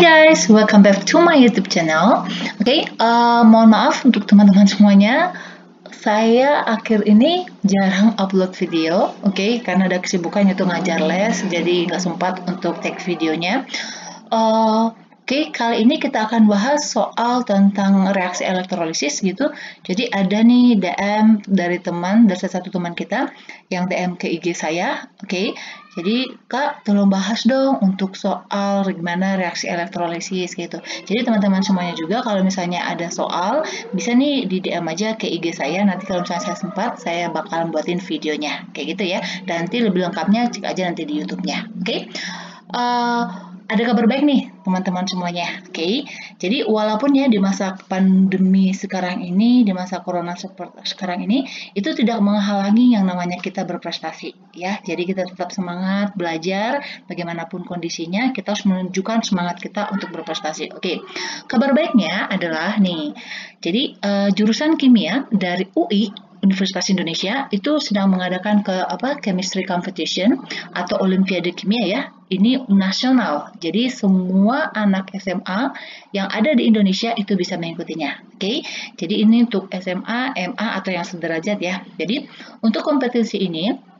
guys, welcome back to my YouTube channel. Oke, mohon maaf untuk teman-teman semuanya. Saya akhir ini jarang upload video, oke, karena ada kesibukan yaitu ngajar les, jadi nggak sempat untuk take videonya. Oke, kali ini kita akan bahas soal tentang reaksi elektrolisis gitu. Jadi ada nih DM dari salah satu teman kita yang DM ke IG saya, oke. Jadi Kak, tolong bahas dong untuk soal gimana reaksi elektrolisis gitu. Jadi teman-teman semuanya juga kalau misalnya ada soal, bisa nih di DM aja ke IG saya. Nanti kalau misalnya saya sempat, saya bakalan buatin videonya, kayak gitu ya. Dan nanti lebih lengkapnya cek aja nanti di YouTube-nya, oke? Ada kabar baik nih teman-teman semuanya, oke? Jadi walaupun ya di masa pandemi sekarang ini, di masa corona sekarang ini, itu tidak menghalangi yang namanya kita berprestasi, ya. Jadi kita tetap semangat belajar, bagaimanapun kondisinya, kita harus menunjukkan semangat kita untuk berprestasi, oke? Kabar baiknya adalah nih, jadi jurusan kimia dari UI Universitas Indonesia itu sedang mengadakan chemistry competition atau olimpiade kimia ya. Ini nasional. Jadi semua anak SMA yang ada di Indonesia itu bisa mengikutinya. Oke. Jadi ini untuk SMA, MA atau yang sederajat ya. Jadi untuk kompetisi ini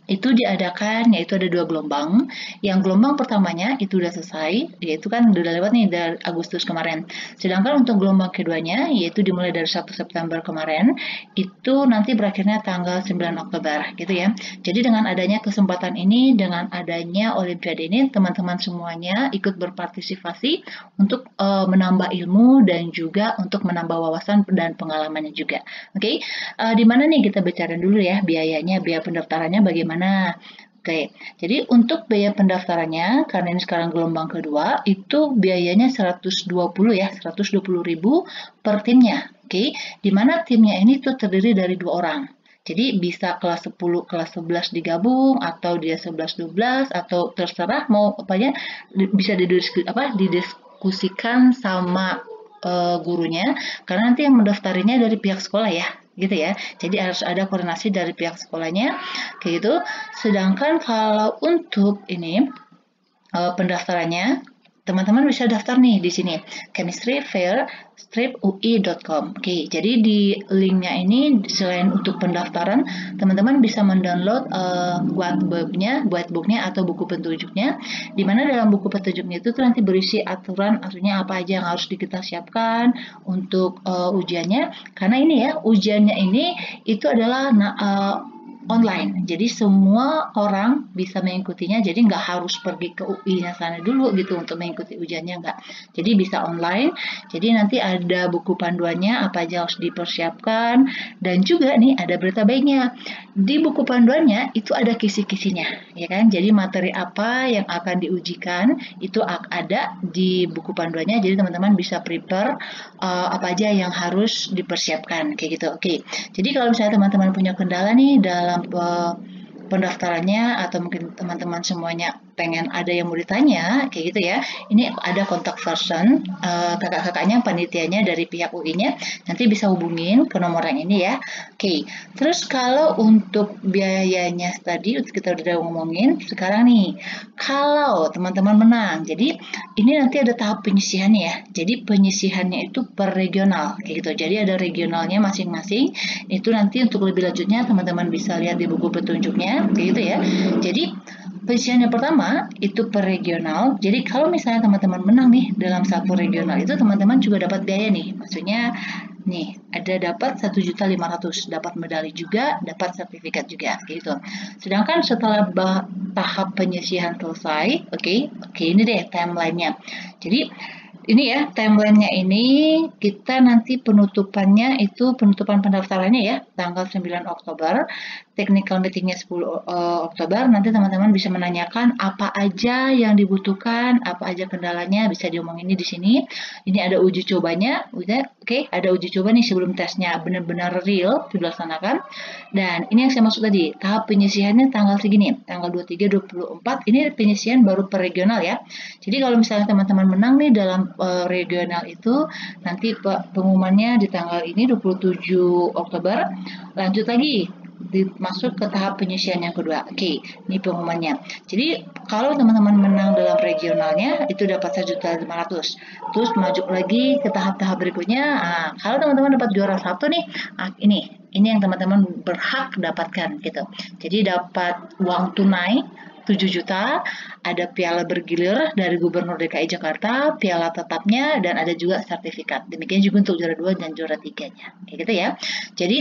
itu diadakan, yaitu ada 2 gelombang. Yang gelombang pertamanya itu udah selesai, yaitu kan udah lewat nih dari Agustus kemarin. Sedangkan untuk gelombang keduanya, yaitu dimulai dari 1 September kemarin, itu nanti berakhirnya tanggal 9 Oktober, gitu ya. Jadi dengan adanya kesempatan ini, dengan adanya Olimpiade ini, teman-teman semuanya ikut berpartisipasi untuk menambah ilmu dan juga untuk menambah wawasan dan pengalamannya juga. Oke, di mana nih kita bicara dulu ya biayanya, biaya pendaftarannya bagaimana. Oke, jadi untuk biaya pendaftarannya, karena ini sekarang gelombang kedua, itu biayanya 120 ya, 120.000 per timnya. Oke, di mana timnya ini tuh terdiri dari 2 orang. Jadi bisa kelas 10, kelas 11 digabung, atau dia 11, 12, atau terserah mau apanya, bisa didiskusikan sama gurunya, karena nanti yang mendaftarinnya dari pihak sekolah ya, gitu ya. Jadi harus ada koordinasi dari pihak sekolahnya, kayak gitu. Sedangkan kalau untuk ini pendaftarannya, teman-teman bisa daftar nih di sini chemistryfair-ui.com. Oke, jadi di linknya ini selain untuk pendaftaran, teman-teman bisa mendownload whitebooknya atau buku petunjuknya, di mana dalam buku petunjuknya itu tuh nanti berisi aturannya apa aja yang harus kita siapkan untuk ujiannya. Karena ini ya, ujiannya ini itu adalah online, jadi semua orang bisa mengikutinya, jadi nggak harus pergi ke UI-nya sana dulu gitu untuk mengikuti ujiannya, nggak. Jadi bisa online, jadi nanti ada buku panduannya apa aja harus dipersiapkan, dan juga nih ada berita baiknya, di buku panduannya itu ada kisi-kisinya, ya kan, jadi materi apa yang akan diujikan itu ada di buku panduannya, jadi teman-teman bisa prepare apa aja yang harus dipersiapkan, kayak gitu. Oke, jadi kalau misalnya teman-teman punya kendala nih dalam pendaftarannya, atau mungkin teman-teman semuanya pengen ada yang mau ditanya, kayak gitu ya, ini ada kontak person, kakak-kakaknya, panitianya dari pihak UI-nya, nanti bisa hubungin ke nomor yang ini ya. Oke, terus kalau untuk biayanya tadi kita udah ngomongin, sekarang nih, kalau teman-teman menang, jadi ini nanti ada tahap penyisihannya ya, jadi penyisihannya itu per regional, kayak gitu, jadi ada regionalnya masing-masing, itu nanti untuk lebih lanjutnya teman-teman bisa lihat di buku petunjuknya, kayak gitu ya. Jadi penyisihan yang pertama itu per regional. Jadi kalau misalnya teman-teman menang nih dalam satu regional itu, teman-teman juga dapat biaya nih. Maksudnya nih ada dapat 1.500.000, dapat medali juga, dapat sertifikat juga, gitu. Sedangkan setelah tahap penyisihan selesai, oke, ini deh timelinenya. Jadi ini ya timelinenya ini, kita nanti penutupan pendaftarannya ya tanggal 9 Oktober, technical meetingnya 10 Oktober, nanti teman-teman bisa menanyakan apa aja yang dibutuhkan, apa aja kendalanya, bisa diomongin di sini. Ini ada uji cobanya, oke, ada uji coba nih sebelum tesnya benar-benar real dilaksanakan. Dan ini yang saya maksud tadi, tahap penyisihannya tanggal segini, tanggal 23, 24, ini penyisihan baru per regional ya. Jadi kalau misalnya teman-teman menang nih dalam regional itu, nanti pengumumannya di tanggal ini 27 Oktober, lanjut lagi masuk ke tahap penyisihan yang kedua. Oke, ini pengumumannya. Jadi kalau teman-teman menang yang dalam regionalnya itu dapat 1.500.000. Terus maju lagi ke tahap-tahap berikutnya. Nah, kalau teman-teman dapat juara satu nih, ini yang teman-teman berhak dapatkan gitu. Jadi dapat uang tunai 7 juta, ada piala bergilir dari Gubernur DKI Jakarta, piala tetapnya, dan ada juga sertifikat. Demikian juga untuk juara 2 dan juara 3-nya. Kayak gitu ya. Jadi,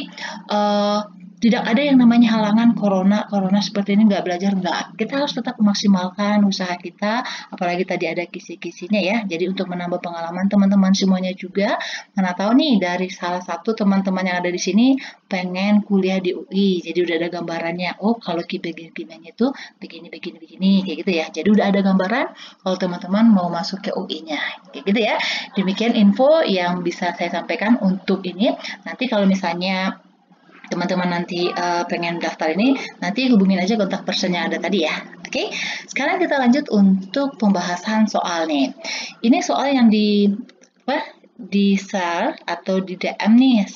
tidak ada yang namanya halangan corona seperti ini nggak belajar, nggak. Kita harus tetap memaksimalkan usaha kita, apalagi tadi ada kisi-kisinya ya. Jadi untuk menambah pengalaman teman-teman semuanya juga, mana tahu nih dari salah satu teman-teman yang ada di sini pengen kuliah di UI, jadi udah ada gambarannya. Oh, kalau kimianya itu begini, kayak gitu ya. Jadi udah ada gambaran kalau teman-teman mau masuk ke UI-nya, kayak gitu ya. Demikian info yang bisa saya sampaikan untuk ini. Nanti kalau misalnya teman-teman nanti pengen daftar ini, nanti hubungin aja kontak personnya ada tadi ya. Oke, sekarang kita lanjut untuk pembahasan soal nih. Ini soal yang di share atau di DM nih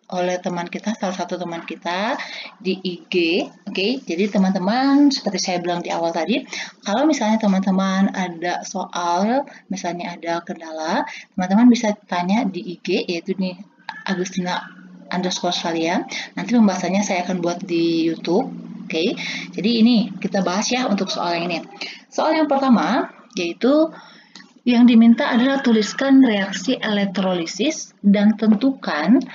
oleh teman kita, salah satu teman kita di IG. Oke, jadi teman-teman seperti saya bilang di awal tadi, kalau misalnya teman-teman ada soal, misalnya ada kendala, teman-teman bisa tanya di IG, yaitu nih Agustina_Valia. Nanti pembahasannya saya akan buat di YouTube. Oke, jadi ini kita bahas ya untuk soal yang ini. Soal yang pertama yaitu yang diminta adalah tuliskan reaksi elektrolisis dan tentukan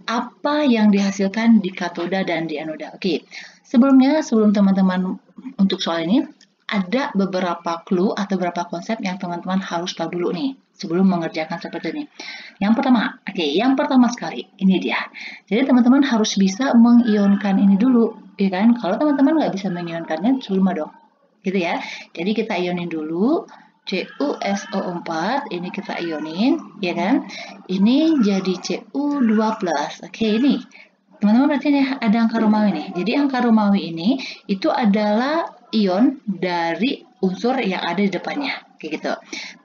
apa yang dihasilkan di katoda dan di anoda. Oke, sebelum teman-teman untuk soal ini, ada beberapa clue atau beberapa konsep yang teman-teman harus tahu dulu nih sebelum mengerjakan seperti ini. Yang pertama sekali, ini dia. Jadi teman-teman harus bisa mengionkan ini dulu, ya kan? Kalau teman-teman nggak bisa mengionkannya, cuma dong, gitu ya. Jadi kita ionin dulu. CuSO4 ini kita ionin, ya kan? Ini jadi Cu2+. Oke, ini teman-teman berarti nih ada angka Romawi nih. Jadi angka Romawi ini itu adalah ion dari unsur yang ada di depannya, kayak gitu.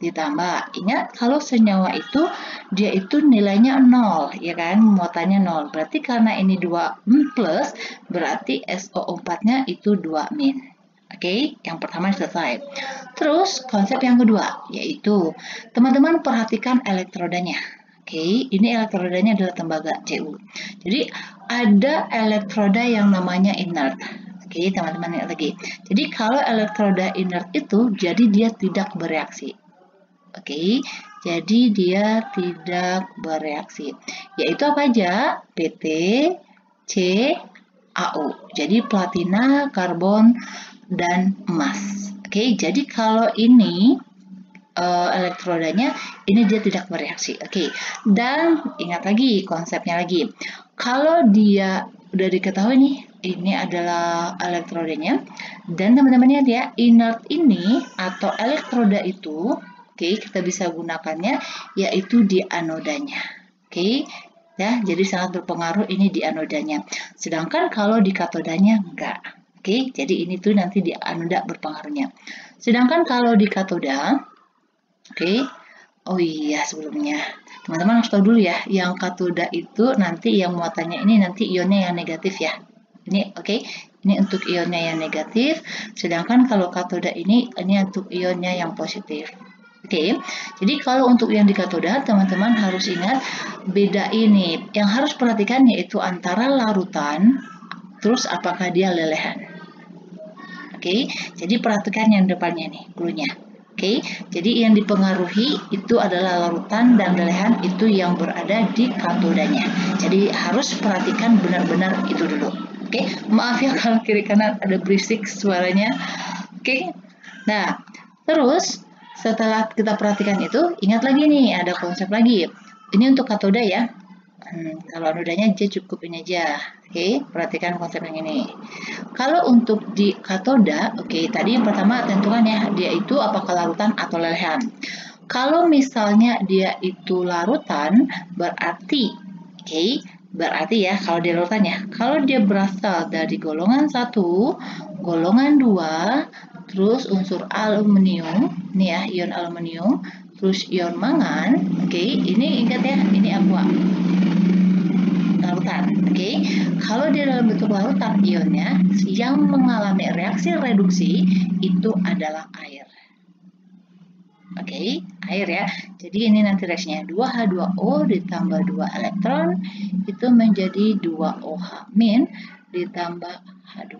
Ditambah, ingat kalau senyawa itu dia itu nilainya 0, ya kan? Muatannya 0. Berarti karena ini 2 plus, berarti SO4-nya itu 2 min. Oke, yang pertama selesai. Terus konsep yang kedua yaitu teman-teman perhatikan elektrodanya. Oke, ini elektrodanya adalah tembaga Cu. Jadi ada elektroda yang namanya inert. Oke, teman-teman lihat lagi. Jadi kalau elektroda inert itu jadi dia tidak bereaksi. Oke, jadi dia tidak bereaksi. Yaitu apa aja? PT, C, AU. Jadi platina, karbon, dan emas. Oke, jadi kalau ini elektrodanya ini dia tidak bereaksi. Oke, dan ingat lagi konsepnya lagi. Kalau dia udah diketahui nih, ini adalah elektrodanya, dan teman-teman lihat ya, inert ini atau elektroda itu, oke, kita bisa gunakannya yaitu di anodanya. Oke, ya, jadi sangat berpengaruh ini di anodanya. Sedangkan kalau di katodanya enggak. Oke, jadi ini tuh nanti di anoda berpengaruhnya. Sedangkan kalau di katoda, oke, oh iya sebelumnya, teman-teman harus tahu dulu ya, yang katoda itu nanti yang muatannya ini nanti ionnya yang negatif ya. Ini oke, ini untuk ionnya yang negatif, sedangkan kalau katoda ini untuk ionnya yang positif. Oke, jadi kalau untuk yang di katoda, teman-teman harus ingat beda ini. Yang harus perhatikan yaitu antara larutan, terus apakah dia lelehan. Oke, jadi perhatikan yang depannya nih, clue-nya. Oke, jadi yang dipengaruhi itu adalah larutan dan lelehan itu yang berada di katodanya. Jadi harus perhatikan benar-benar itu dulu. Oke, maaf ya kalau kiri kanan ada berisik suaranya. Oke, nah terus setelah kita perhatikan itu, ingat lagi nih ada konsep lagi. Ini untuk katoda ya. Kalau anodanya dia cukup ini aja. Oke, perhatikan konsep yang ini. Kalau untuk di katoda, oke, tadi yang pertama tentukan ya, dia itu apakah larutan atau lelehan. Kalau misalnya dia itu larutan, berarti, oke, berarti ya kalau dia larutan ya, kalau dia berasal dari golongan 1, golongan 2, terus unsur aluminium, nih ya, ion aluminium, terus ion mangan, oke, ini ingat ya, ini aqua. Larutan, oke. Kalau dia dalam bentuk larutan ionnya yang mengalami reaksi reduksi itu adalah air. Oke, air ya. Jadi ini nanti reaksinya 2H2O ditambah 2 elektron itu menjadi 2OH min ditambah H2.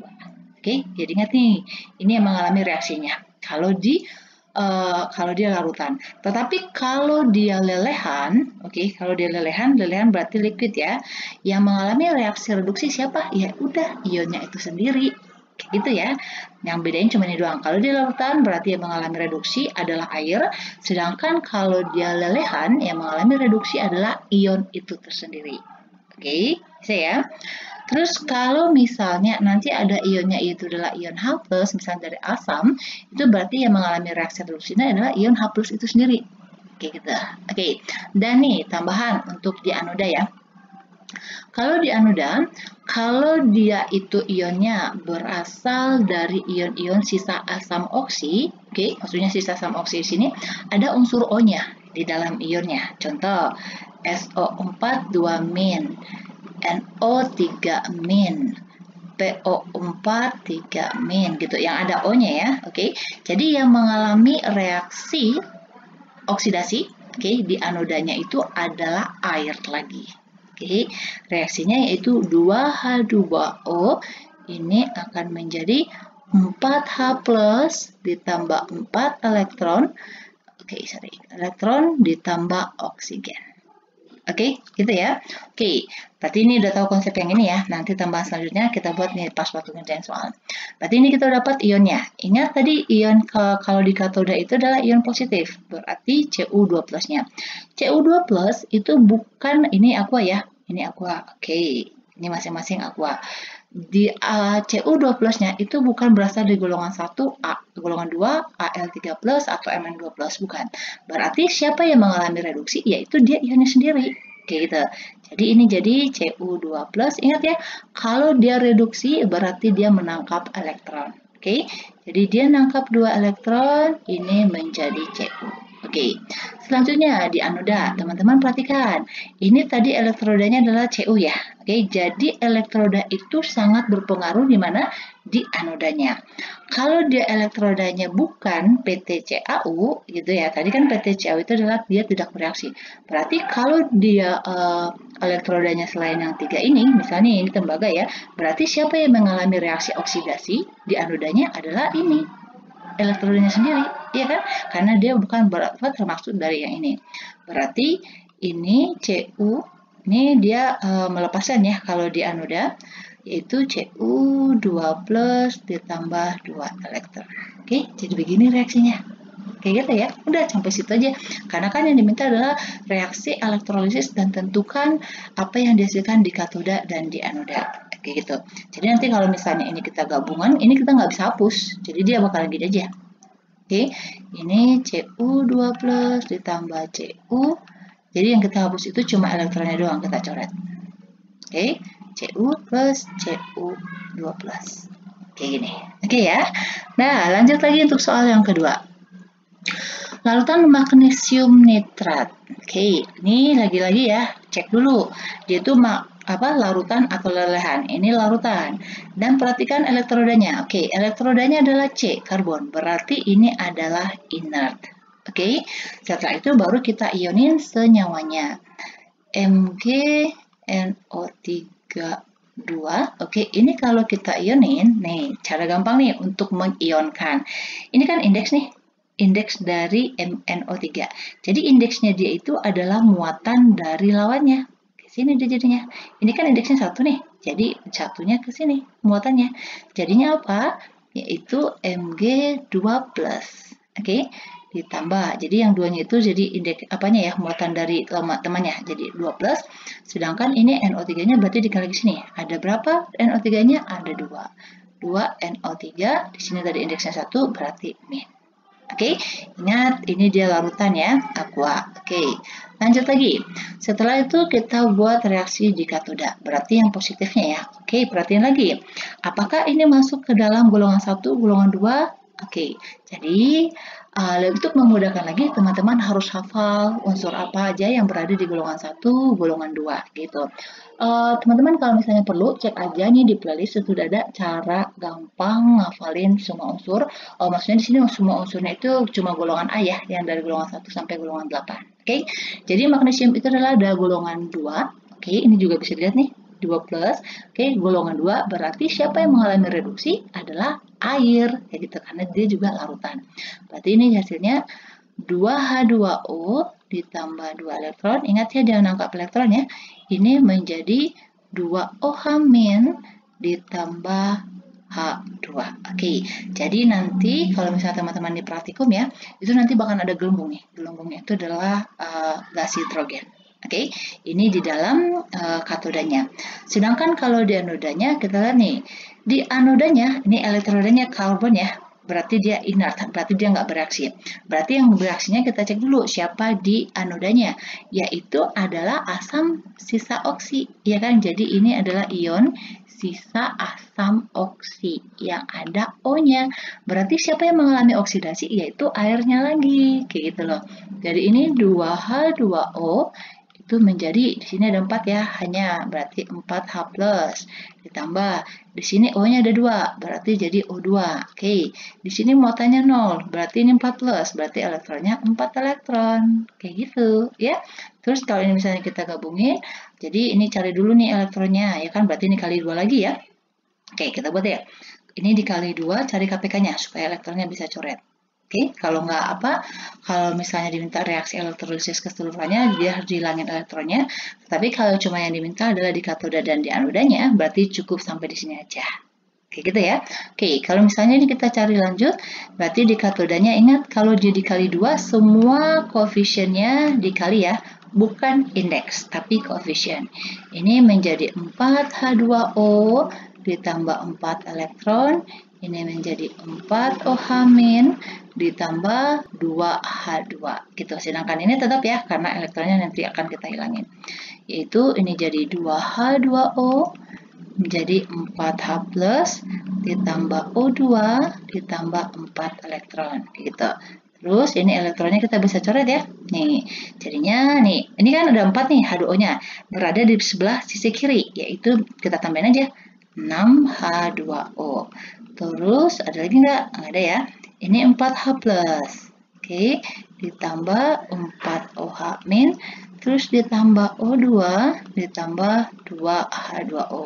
Oke, jadi ingat nih, ini yang mengalami reaksinya. Kalau dia larutan. Tetapi kalau dia lelehan, oke, kalau dia lelehan berarti liquid ya. Yang mengalami reaksi reduksi siapa? Ya udah, ionnya itu sendiri. Gitu ya. Yang bedain cuma ini doang. Kalau dia larutan berarti yang mengalami reduksi adalah air, sedangkan kalau dia lelehan yang mengalami reduksi adalah ion itu tersendiri. Oke, bisa ya. Terus kalau misalnya nanti ada ionnya itu adalah ion H+, misalnya dari asam, itu berarti yang mengalami reaksi reduksinya adalah ion H+ itu sendiri. Oke, gitu. Oke. Dan nih tambahan untuk di anoda ya. Kalau di anoda, kalau dia itu ionnya berasal dari ion-ion sisa asam oksi, oke, maksudnya sisa asam oksi di sini ada unsur O-nya di dalam ionnya. Contoh, SO4 2-, NO3-, PO4 3- gitu, yang ada O-nya ya, oke. Jadi yang mengalami reaksi oksidasi, oke, di anodanya itu adalah air lagi. Oke, reaksinya yaitu 2H2O ini akan menjadi 4H+ ditambah 4 elektron. Oke, elektron ditambah oksigen. Oke, gitu ya. Oke, berarti ini udah tahu konsep yang ini ya. Nanti tambahan selanjutnya kita buat nih pas waktu ngerjain soal. Berarti ini kita dapat ionnya. Ingat tadi ion kalau di katoda itu adalah ion positif. Berarti Cu2+-nya. Cu2+ itu bukan, ini aqua ya. Ini aqua. Oke, ini masing-masing aqua. Di Cu2+-nya itu bukan berasal dari golongan 1, A, golongan 2, Al3+, atau Mn2+, bukan. Berarti siapa yang mengalami reduksi? Yaitu dia ionnya sendiri. Kayak gitu. Jadi ini jadi Cu2+. Ingat ya, kalau dia reduksi berarti dia menangkap elektron. Oke, jadi dia menangkap 2 elektron, ini menjadi Cu. Oke, selanjutnya di anoda, teman-teman perhatikan. Ini tadi elektrodanya adalah Cu ya. Oke, jadi elektroda itu sangat berpengaruh di mana? Di anodanya. Kalau dia elektrodanya bukan PTCAU gitu ya. Tadi kan PTCAU itu adalah dia tidak bereaksi. Berarti kalau dia elektrodanya selain yang 3 ini, misalnya ini tembaga ya, berarti siapa yang mengalami reaksi oksidasi di anodanya adalah ini, elektrodanya sendiri, iya kan? Karena dia bukan termaksud dari yang ini. Berarti ini Cu, ini dia melepaskan ya kalau di anoda, yaitu Cu2+ ditambah 2 elektron. Oke, jadi begini reaksinya. Kayak gitu ya, udah sampai situ aja. Karena kan yang diminta adalah reaksi elektrolisis dan tentukan apa yang dihasilkan di katoda dan di anoda. Kayak gitu. Jadi nanti kalau misalnya ini kita gabungan, ini kita nggak bisa hapus. Jadi dia bakalan gini aja. Oke, ini Cu2+ ditambah Cu. Jadi yang kita hapus itu cuma elektronnya doang kita coret. Oke, Cu plus Cu2+. Kayak gini. Oke ya. Nah, lanjut lagi untuk soal yang kedua. Larutan magnesium nitrat. Oke, ini lagi-lagi ya, cek dulu. Dia itu larutan atau lelehan. Ini larutan. Dan perhatikan elektrodanya. Oke, elektrodanya adalah C, karbon. Berarti ini adalah inert. Oke, setelah itu baru kita ionin senyawanya. MgNO3 Oke, ini kalau kita ionin, nih cara gampang nih untuk mengionkan. Ini kan indeks nih, indeks dari MnO3. Jadi indeksnya dia itu adalah muatan dari lawannya. Ke sini dia jadinya. Ini kan indeksnya 1 nih. Jadi satunya ke sini muatannya. Jadinya apa? Yaitu Mg2+. Oke, ditambah. Jadi yang duanya itu jadi indeks apanya ya? Muatan dari temannya. Jadi 2+. Sedangkan ini NO3-nya berarti dikali ke sini. Ada berapa NO3-nya? Ada 2. 2 NO3. Di sini tadi indeksnya 1 berarti min. Oke, ingat ini dia larutan ya, aqua. Oke, lanjut lagi. Setelah itu kita buat reaksi di katoda. Berarti yang positifnya ya. Oke, perhatiin lagi. Apakah ini masuk ke dalam golongan 1, golongan 2? Oke, jadi Untuk memudahkan lagi, teman-teman harus hafal unsur apa aja yang berada di golongan 1, golongan 2 gitu. Teman-teman kalau misalnya perlu, cek aja nih di playlist itu udah ada cara gampang ngafalin semua unsur. Maksudnya di sini semua unsurnya itu cuma golongan A ya, yang dari golongan 1 sampai golongan 8. Oke, jadi magnesium itu adalah ada golongan 2. Oke, ini juga bisa dilihat nih, 2 plus. Oke, golongan 2 berarti siapa yang mengalami reduksi adalah air, kayak gitu, karena dia juga larutan. Berarti ini hasilnya 2H2O ditambah 2 elektron. Ingat ya, jangan angkat elektron ya. Ini menjadi 2OH- ditambah H2. Oke, jadi nanti kalau misalnya teman-teman di praktikum ya, itu nanti bakal ada gelembung nih. Gelembungnya itu adalah gas hidrogen. Oke, ini di dalam katodanya. Sedangkan kalau di anodanya, kita lihat nih, di anodanya, ini elektrodanya karbon ya, berarti dia inert, berarti dia nggak bereaksi. Berarti yang bereaksinya kita cek dulu siapa di anodanya, yaitu adalah asam sisa oksi, ya kan? Jadi ini adalah ion sisa asam oksi yang ada O-nya. Berarti siapa yang mengalami oksidasi, yaitu airnya lagi, kayak gitu loh. Jadi ini 2H2O itu menjadi, di sini ada 4 ya, hanya berarti 4H+, ditambah di sini O-nya ada 2, berarti jadi O2. Oke, di sini muatannya 0, berarti ini 4+, berarti elektronnya 4 elektron. Kayak gitu ya. Terus kalau ini misalnya kita gabungin, jadi ini cari dulu nih elektronnya, ya kan? Berarti ini kali 2 lagi ya. Oke, kita buat ya. Ini dikali 2, cari KPK-nya supaya elektronnya bisa coret. Oke, kalau nggak kalau misalnya diminta reaksi elektrolisis keseluruhannya, dia harus dihilangin elektronnya. Tapi kalau cuma yang diminta adalah di katoda dan di anodanya, berarti cukup sampai di sini aja. Oke, gitu ya. Oke, kalau misalnya ini kita cari lanjut, berarti di katodanya ingat kalau dia dikali 2, semua koefisiennya dikali ya, bukan indeks, tapi koefisien. Ini menjadi 4H2O ditambah 4 elektron, ini menjadi 4OH- ditambah 2H2 gitu. Sedangkan ini tetap ya, karena elektronnya nanti akan kita hilangin. Yaitu ini jadi 2H2O menjadi 4H+ ditambah O2 ditambah 4 elektron gitu. Terus ini elektronnya kita bisa coret ya. Nih, jadinya nih, ini kan ada 4 nih H2O-nya berada di sebelah sisi kiri, yaitu kita tambahin aja 6H2O. Terus ada lagi nggak? Nggak ada ya. Ini 4H+. Oke, ditambah 4OH-, terus ditambah O2, ditambah 2H2O.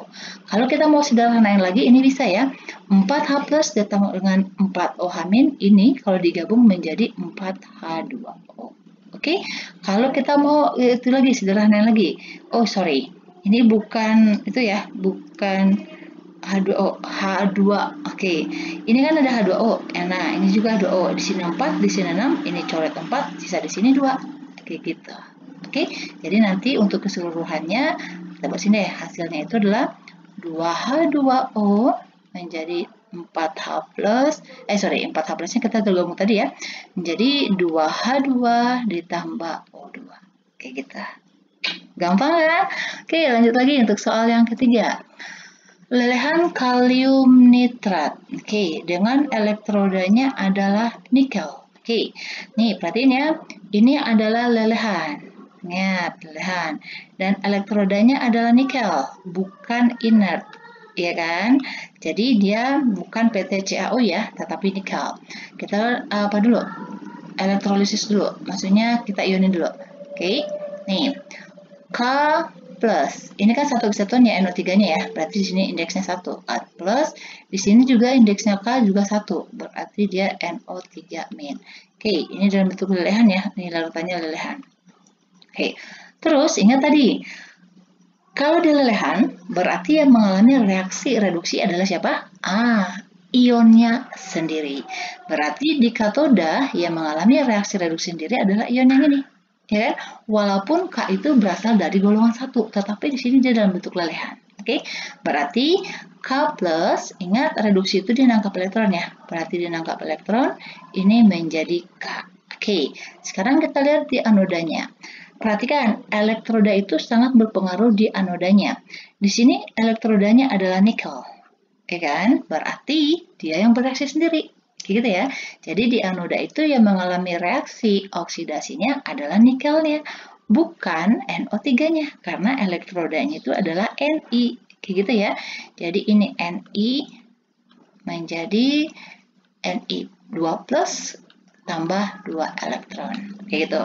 Kalau kita mau sederhanain lagi, ini bisa ya. 4H+ ditambah dengan 4OH- ini kalau digabung menjadi 4H2O. Oke, kalau kita mau itu lagi, sederhanain lagi. Oh, sorry. Ini bukan itu ya, bukan H2O, H2. Oke. Ini kan ada H2O. Nah, ini juga H2O. Di sini 4, di sini 6, ini coret 4, sisa di sini 2. Oke, gitu. Oke. Jadi nanti untuk keseluruhannya kita buat sini deh. Hasilnya itu adalah 2H2O menjadi 4H+. 4H+-nya kita tergabung tadi ya. Menjadi 2H2 ditambah O2. Kayak gitu. Gampang kan? Oke, lanjut lagi untuk soal yang ketiga. Lelehan kalium nitrat. Oke, dengan elektrodanya adalah nikel. Oke, nih perhatiin ya. Ini adalah lelehan. Ingat, lelehan. Dan elektrodanya adalah nikel, bukan inert. Iya kan? Jadi dia bukan PTCAO ya, tetapi nikel. Kita apa dulu? Elektrolisis dulu. Maksudnya kita ionin dulu. Oke, nih. K plus. Ini kan satu kesatuan ya NO3-nya ya. Berarti di sini indeksnya 1. K plus. Di sini juga indeksnya K juga 1. Berarti dia NO3-. Oke, ini dalam bentuk lelehan ya. Ini larutannya lelehan. Oke. Terus ingat tadi, kalau di lelehan berarti yang mengalami reaksi reduksi adalah siapa? Ionnya sendiri. Berarti di katoda yang mengalami reaksi reduksi sendiri adalah ion yang ini. Ya, walaupun K itu berasal dari golongan 1, tetapi di sini dia dalam bentuk lelehan. Oke, berarti K plus, ingat reduksi itu dia nangkap elektron ya. Berarti dia nangkap elektron, ini menjadi K. Oke, sekarang kita lihat di anodanya. Perhatikan, elektroda itu sangat berpengaruh di anodanya. Di sini elektrodanya adalah nikel. Oke kan? Berarti dia yang bereaksi sendiri. Gitu ya. Jadi di anoda itu yang mengalami reaksi oksidasinya adalah nikelnya, bukan NO3-nya, karena elektrodanya itu adalah Ni. Kayak gitu ya. Jadi ini Ni menjadi Ni2 plus tambah 2 elektron. Kayak gitu.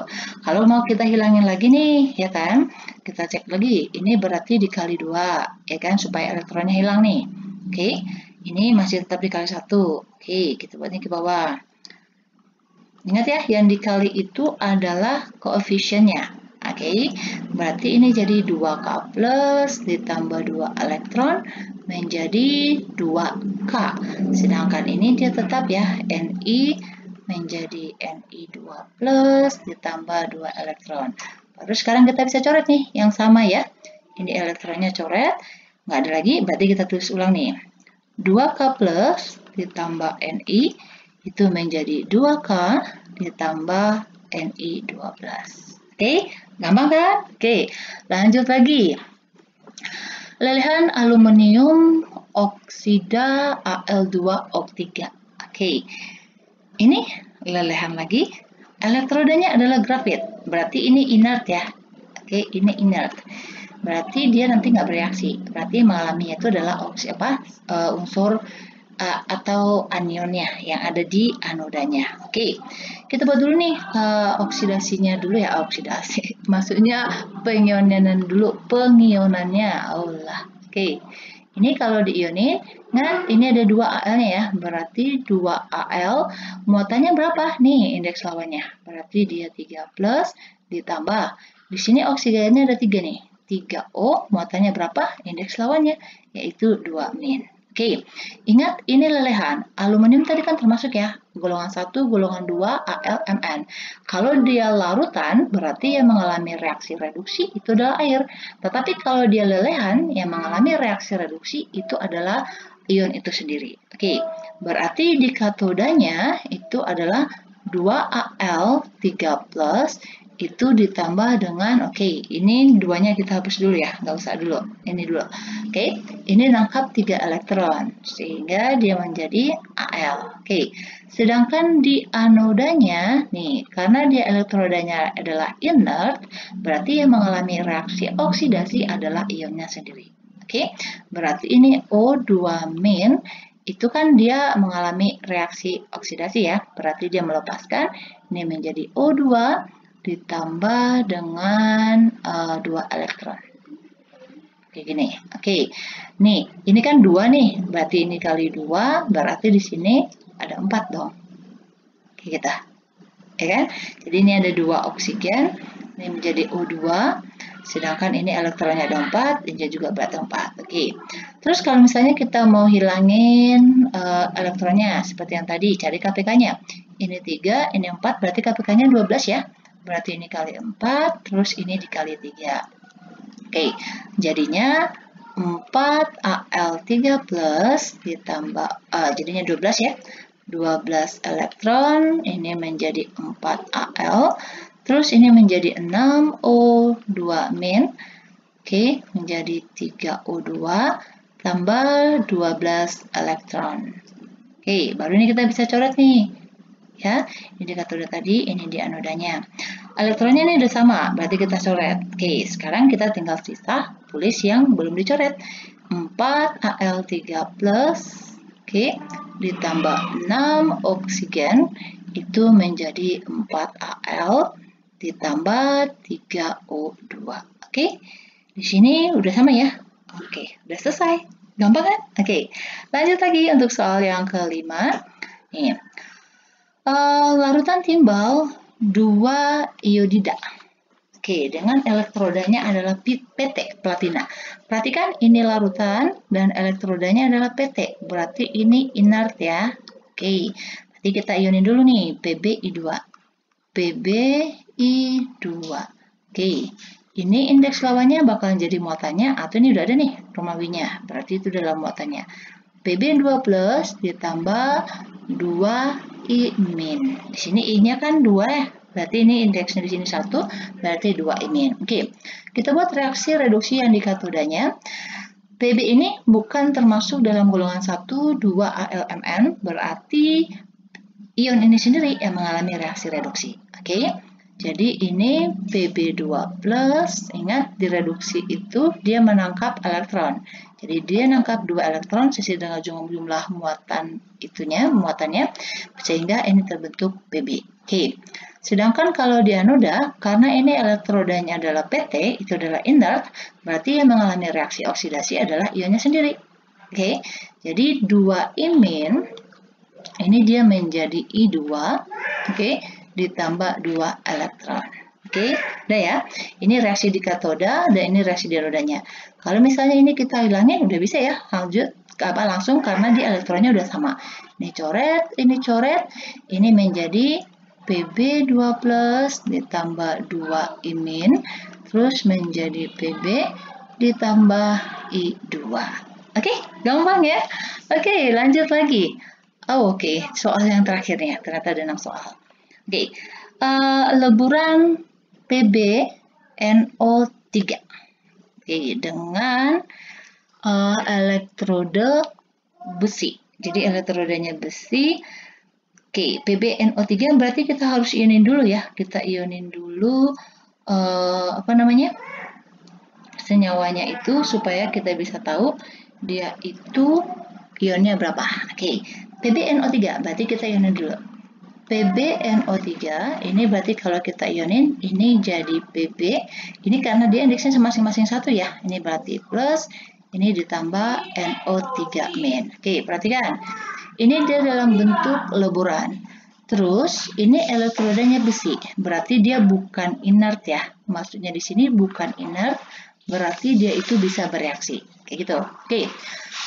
Kalau mau kita hilangin lagi nih, ya kan? Kita cek lagi. Ini berarti dikali 2, ya kan? Supaya elektronnya hilang nih. Oke. Ini masih tetap dikali 1. Oke, kita buatnya ke bawah. Ingat ya, yang dikali itu adalah koefisiennya. Oke, berarti ini jadi 2K plus ditambah 2 elektron menjadi 2K. Sedangkan ini dia tetap ya, Ni menjadi Ni2 plus ditambah 2 elektron. Baru sekarang kita bisa coret nih, yang sama ya. Ini elektronnya coret, nggak ada lagi, berarti kita tulis ulang nih. 2K plus ditambah Ni itu menjadi 2K ditambah Ni12. Oke, gampang kan? Oke, lanjut lagi. Lelehan aluminium oksida Al2O3. Oke, ini lelehan lagi. Elektrodanya adalah grafit, berarti ini inert ya. Oke, ini inert. Berarti dia nanti nggak bereaksi. Berarti mengalaminya itu adalah unsur atau anionnya yang ada di anodanya. Oke, kita buat dulu nih oksidasinya dulu ya, oksidasi. Maksudnya pengionan dulu, pengionannya. Allah. Oke, ini kalau diionin, kan ini ada 2 Al-nya ya, berarti 2 Al, muatannya berapa? Nih indeks lawannya, berarti dia 3 plus ditambah. Di sini oksigennya ada 3 nih, 3O, muatannya berapa? Indeks lawannya, yaitu 2 min. Oke, ingat ini lelehan. Aluminium tadi kan termasuk ya, golongan 1, golongan 2, AlMn. Kalau dia larutan, berarti yang mengalami reaksi reduksi itu adalah air. Tetapi kalau dia lelehan, yang mengalami reaksi reduksi itu adalah ion itu sendiri. Oke, berarti di katodanya itu adalah 2Al3+, itu ditambah dengan, oke, ini duanya kita hapus dulu ya, nggak usah dulu, ini dulu. Oke, ini nangkap 3 elektron, sehingga dia menjadi Al. Oke, sedangkan di anodanya, nih, karena dia elektrodanya adalah inert, berarti yang mengalami reaksi oksidasi adalah ionnya sendiri. Oke, berarti ini O2-, itu kan dia mengalami reaksi oksidasi ya, berarti dia melepaskan, ini menjadi O2, ditambah dengan 2 elektron. Kayak gini. Oke. Nih, ini kan 2 nih. Berarti ini kali 2, berarti di sini ada 4 dong. Kayak gitu. Ya kan? Jadi ini ada 2 oksigen, ini menjadi O2, sedangkan ini elektronnya ada 4, ini juga berarti 4. Oke. Terus kalau misalnya kita mau hilangin elektronnya, seperti yang tadi, cari KPK-nya. Ini 3, ini 4, berarti KPK-nya 12 ya. Berarti ini kali 4, terus ini dikali 3. Oke, jadinya 4Al3 plus ditambah, jadinya 12 ya. 12 elektron, ini menjadi 4Al. Terus ini menjadi 6O2-. Oke, menjadi 3O2 tambah 12 elektron. Oke, baru ini kita bisa coret nih. Ya, ini di katoda tadi, ini di anodanya. Elektronnya ini udah sama, berarti kita coret. Oke, sekarang kita tinggal sisa tulis yang belum dicoret. 4Al3+, oke, ditambah 6 oksigen, itu menjadi 4Al, ditambah 3O2. Oke, di sini udah sama ya. Oke, udah selesai. Gampang kan? Oke, lanjut lagi untuk soal yang kelima. Nih. Larutan timbal 2 iodida. Oke, dengan elektrodanya adalah PT, platina. Perhatikan ini larutan dan elektrodanya adalah PT. Berarti ini inert ya. Oke, nanti kita ionin dulu nih, PbI2. PbI2. Oke, ini indeks lawannya bakalan jadi muatannya, atau ini udah ada nih Romawinya. Berarti itu dalam muatannya. Pb2 plus ditambah 2 I min. Di sini I-nya kan 2 ya. Berarti ini indeksnya di sini 1, berarti 2 I min. Oke. Kita buat reaksi reduksi yang di katodanya. Pb ini bukan termasuk dalam golongan 1, 2 AlMn, berarti ion ini sendiri yang mengalami reaksi reduksi. Oke. Jadi ini Pb2+, ingat direduksi itu dia menangkap elektron. Jadi dia nangkap 2 elektron sesuai dengan jumlah muatannya, sehingga ini terbentuk Pb. Oke. Sedangkan kalau di anoda, karena ini elektrodanya adalah PT, itu adalah inert, berarti yang mengalami reaksi oksidasi adalah ionnya sendiri. Oke. Jadi 2 imin, ini dia menjadi I2, oke, ditambah 2 elektron. Oke, udah ya. Ini reaksi di katoda dan ini reaksi di anodanya. Kalau misalnya ini kita hilangin, udah bisa ya, langsung karena di elektronnya udah sama. Ini coret, ini menjadi Pb2+ ditambah 2 imin, terus menjadi Pb ditambah I2. Oke, gampang ya. Oke, lanjut lagi. Oke, soal yang terakhirnya, ternyata ada 6 soal. Oke, leburan PbNO3. Oke, dengan elektrode besi. Jadi elektrodenya besi. Oke, PbNO3 berarti kita harus ionin dulu ya. Kita ionin dulu senyawanya itu supaya kita bisa tahu dia itu ionnya berapa. Oke, PbNO3 berarti kita ionin dulu. PbNO3 ini berarti kalau kita ionin ini jadi Pb. Ini karena dia indeksnya masing-masing 1 ya. Ini berarti plus, ini ditambah NO3 min. Oke, perhatikan. Ini dia dalam bentuk leburan. Terus ini elektrodanya besi. Berarti dia bukan inert ya. Maksudnya di sini bukan inert, berarti dia itu bisa bereaksi. Kayak gitu. Oke.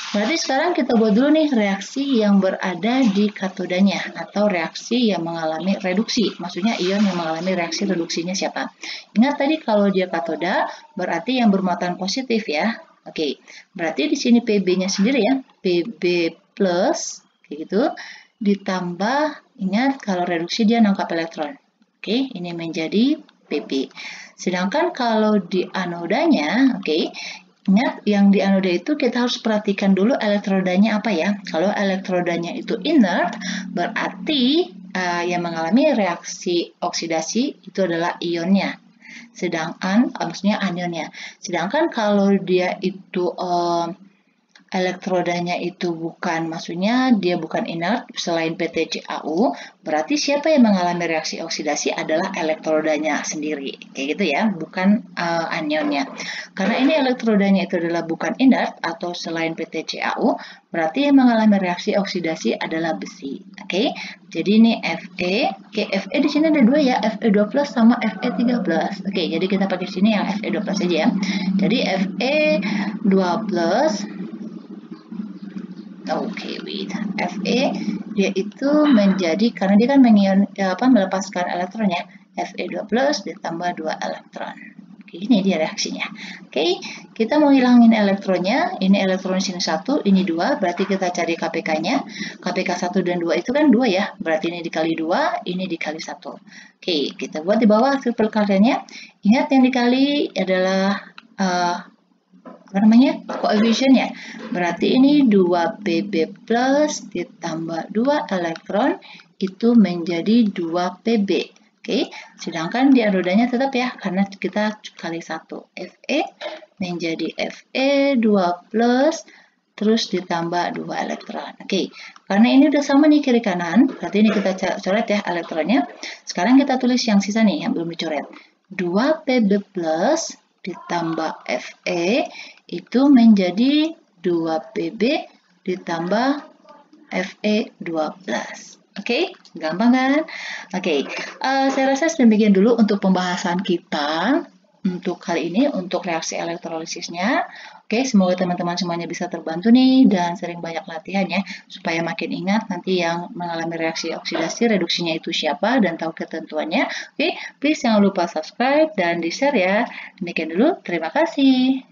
Berarti sekarang kita buat dulu nih reaksi yang berada di katodanya atau reaksi yang mengalami reduksi. Maksudnya ion yang mengalami reaksi reduksinya siapa? Ingat tadi kalau dia katoda berarti yang bermuatan positif ya. Oke, berarti di sini Pb-nya sendiri ya, Pb+, kayak gitu, ditambah, ingat kalau reduksi dia nangkap elektron. Oke, ini menjadi Pb. Sedangkan kalau di anodanya, oke, ingat yang di anoda itu kita harus perhatikan dulu elektrodanya apa ya. Kalau elektrodanya itu inert, berarti yang mengalami reaksi oksidasi itu adalah ionnya. Sedangkan, maksudnya anionnya. Sedangkan kalau dia itu elektrodanya itu bukan, maksudnya dia bukan inert selain PtCAU, berarti siapa yang mengalami reaksi oksidasi adalah elektrodanya sendiri, kayak gitu ya, bukan anionnya. Karena ini elektrodanya itu adalah bukan inert atau selain PtCAU, berarti yang mengalami reaksi oksidasi adalah besi. Oke, jadi ini Fe. Oke, Fe di sini ada 2 ya, Fe2+ sama Fe3+. Oke, jadi kita pakai sini yang Fe2+ aja ya. Jadi Fe2+. Oke, Fe dia itu menjadi, karena dia kan melepaskan elektronnya, Fe2+ ditambah 2 elektron. Oke, ini dia reaksinya. Oke, kita mau hilangin elektronnya. Ini elektron sini 1, ini 2, berarti kita cari KPK-nya. KPK 1 dan 2 itu kan 2 ya, berarti ini dikali 2, ini dikali 1. Oke, kita buat di bawah hasil perkaliannya. Ingat yang dikali adalah koefisiennya. Berarti ini 2Pb+ ditambah 2 elektron itu menjadi 2Pb. Oke, sedangkan di anodanya tetap ya, karena kita kali 1. Fe menjadi Fe2+, terus ditambah 2 elektron. Oke, karena ini udah sama nih kiri kanan, berarti ini kita coret ya elektronnya. Sekarang kita tulis yang sisa nih, yang belum dicoret. 2Pb+ ditambah Fe itu menjadi 2Pb ditambah Fe2+. Oke, gampang kan? Oke, saya rasa demikian dulu untuk pembahasan kita untuk kali ini, untuk reaksi elektrolilisnya. Oke, semoga teman-teman semuanya bisa terbantu nih dan sering banyak latihan ya, supaya makin ingat nanti yang mengalami reaksi oksidasi, reduksinya itu siapa dan tahu ketentuannya. Oke, please jangan lupa subscribe dan di-share ya. Demikian dulu, terima kasih.